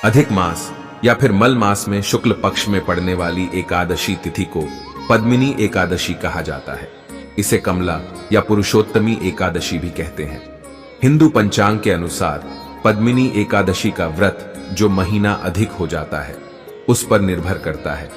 अधिक मास या फिर मल मास में शुक्ल पक्ष में पड़ने वाली एकादशी तिथि को पद्मिनी एकादशी कहा जाता है। इसे कमला या पुरुषोत्तमी एकादशी भी कहते हैं। हिंदू पंचांग के अनुसार पद्मिनी एकादशी का व्रत जो महीना अधिक हो जाता है उस पर निर्भर करता है।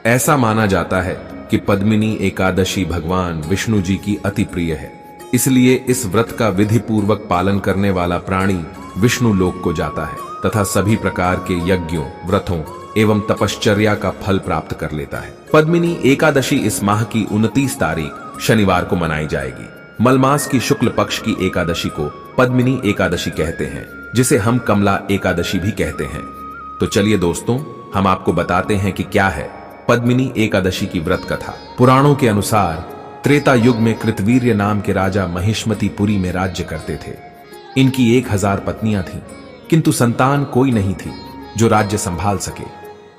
ऐसा माना जाता है कि पद्मिनी एकादशी भगवान विष्णु जी की अति प्रिय है, इसलिए इस व्रत का विधि पूर्वक पालन करने वाला प्राणी विष्णु लोक को जाता है तथा सभी प्रकार के यज्ञों, व्रतों एवं तपश्चर्या का फल प्राप्त कर लेता है। पद्मिनी एकादशी इस माह की 29 तारीख शनिवार को मनाई जाएगी। मलमास की शुक्ल पक्ष की एकादशी को पद्मिनी एकादशी कहते हैं, जिसे हम कमला एकादशी भी कहते हैं। तो चलिए दोस्तों, हम आपको बताते हैं कि क्या है पद्मिनी एकादशी की व्रत कथा। पुराणों के अनुसार त्रेता युग में कृतवीर्य नाम के राजा महिष्मतीपुरी में राज्य करते थे। इनकी 1000 पत्नियां थीं, किंतु संतान कोई नहीं थी जो राज्य संभाल सके।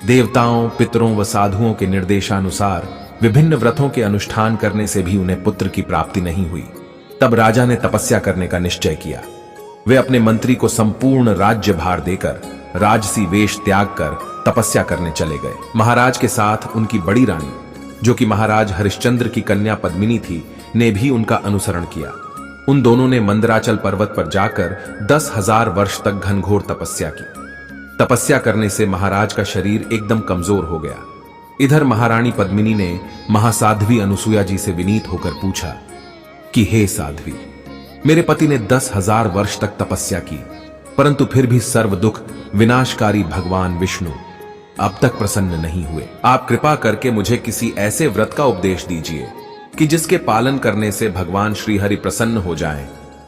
देवताओं, पितरों व साधुओं के निर्देशानुसार विभिन्न व्रतों के अनुष्ठान करने से भी उन्हें पुत्र की प्राप्ति नहीं हुई। तब राजा ने तपस्या करने का निश्चय किया। वे अपने मंत्री को संपूर्ण राज्य भार देकर राजसी वेश त्याग कर तपस्या करने चले गए। महाराज के साथ उनकी बड़ी रानी, जो कि महाराज हरिश्चंद्र की कन्या पद्मिनी थी, ने भी उनका अनुसरण किया। उन दोनों ने मंदराचल पर्वत पर जाकर 10,000 वर्ष तक घनघोर तपस्या की। तपस्या करने से महाराज का शरीर एकदम कमजोर हो गया। इधर महारानी पद्मिनी ने महासाध्वी अनुसुया जी से विनीत होकर पूछा कि हे साध्वी, मेरे पति ने 10,000 वर्ष तक तपस्या की, परंतु फिर भी सर्व दुख विनाशकारी भगवान विष्णु अब तक प्रसन्न नहीं हुए। आप कृपा करके मुझे किसी ऐसे व्रत का उपदेश दीजिए कि जिसके पालन करने से भगवान श्री हरि प्रसन्न हो जाएं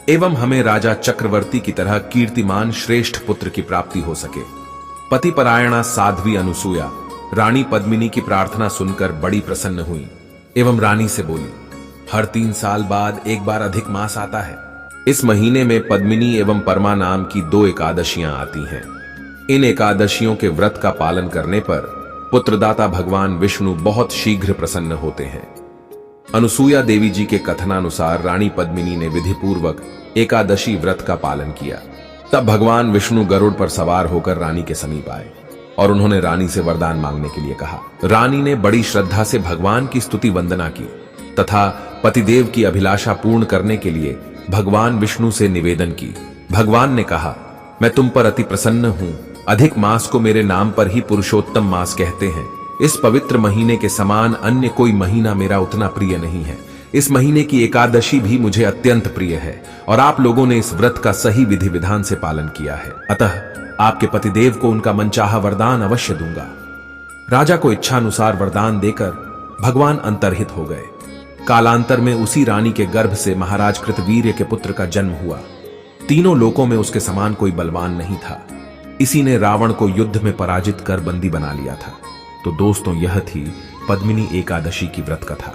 एवं हमें राजा चक्रवर्ती की तरह कीर्तिमान श्रेष्ठ पुत्र की प्राप्ति हो सके। पतिपरायणा साध्वी अनुसुया रानी पद्मिनी की प्रार्थना सुनकर बड़ी प्रसन्न हुई एवं रानी से बोली, हर 3 साल बाद एक बार अधिक मास आता है। इस महीने में पद्मिनी एवं परमा नाम की 2 एकादशियां आती हैं। इन एकादशियों के व्रत का पालन करने पर पुत्रदाता भगवान विष्णु बहुत शीघ्र प्रसन्न होते हैं। अनुसुया देवी जी के कथनानुसार रानी पद्मिनी ने विधिपूर्वक एकादशी व्रत का पालन किया। तब भगवान विष्णु गरुड़ पर सवार होकर रानी के समीप आए और उन्होंने रानी से वरदान मांगने के लिए कहा। रानी ने बड़ी श्रद्धा से भगवान की स्तुति वंदना की तथा पतिदेव की अभिलाषा पूर्ण करने के लिए भगवान विष्णु से निवेदन की। भगवान ने कहा, मैं तुम पर अति प्रसन्न हूं। अधिक मास को मेरे नाम पर ही पुरुषोत्तम मास कहते हैं। इस पवित्र महीने के समान अन्य कोई महीना मेरा उतना प्रिय नहीं है। इस महीने की एकादशी भी मुझे अत्यंत प्रिय है और आप लोगों ने इस व्रत का सही विधि विधान से पालन किया है। अतः आपके पतिदेव को उनका मनचाहा वरदान अवश्य दूंगा। राजा को इच्छानुसार वरदान देकर भगवान अंतर्हित हो गए। कालांतर में उसी रानी के गर्भ से महाराज कृतवीर्य के पुत्र का जन्म हुआ। तीनों लोकों में उसके समान कोई बलवान नहीं था। इसी ने रावण को युद्ध में पराजित कर बंदी बना लिया था। तो दोस्तों, यह थी पद्मिनी एकादशी की व्रत कथा।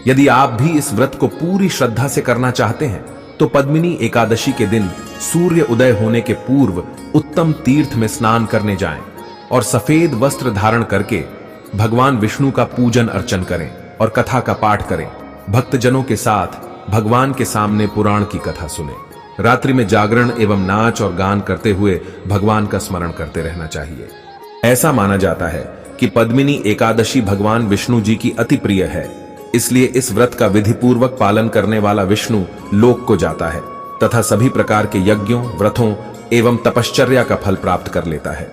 यदि आप भी इस व्रत को पूरी श्रद्धा से करना चाहते हैं तो पद्मिनी एकादशी के दिन सूर्य उदय होने के पूर्व उत्तम तीर्थ में स्नान करने जाएं और सफेद वस्त्र धारण करके भगवान विष्णु का पूजन अर्चन करें और कथा का पाठ करें। भक्तजनों के साथ भगवान के सामने पुराण की कथा सुने। रात्रि में जागरण एवं नाच और गान करते हुए भगवान का स्मरण करते रहना चाहिए। ऐसा माना जाता है कि पद्मिनी एकादशी भगवान विष्णु जी की अति प्रिय है, इसलिए इस व्रत का विधि पूर्वक पालन करने वाला विष्णु लोक को जाता है तथा सभी प्रकार के यज्ञों, व्रतों एवं तपश्चर्या का फल प्राप्त कर लेता है।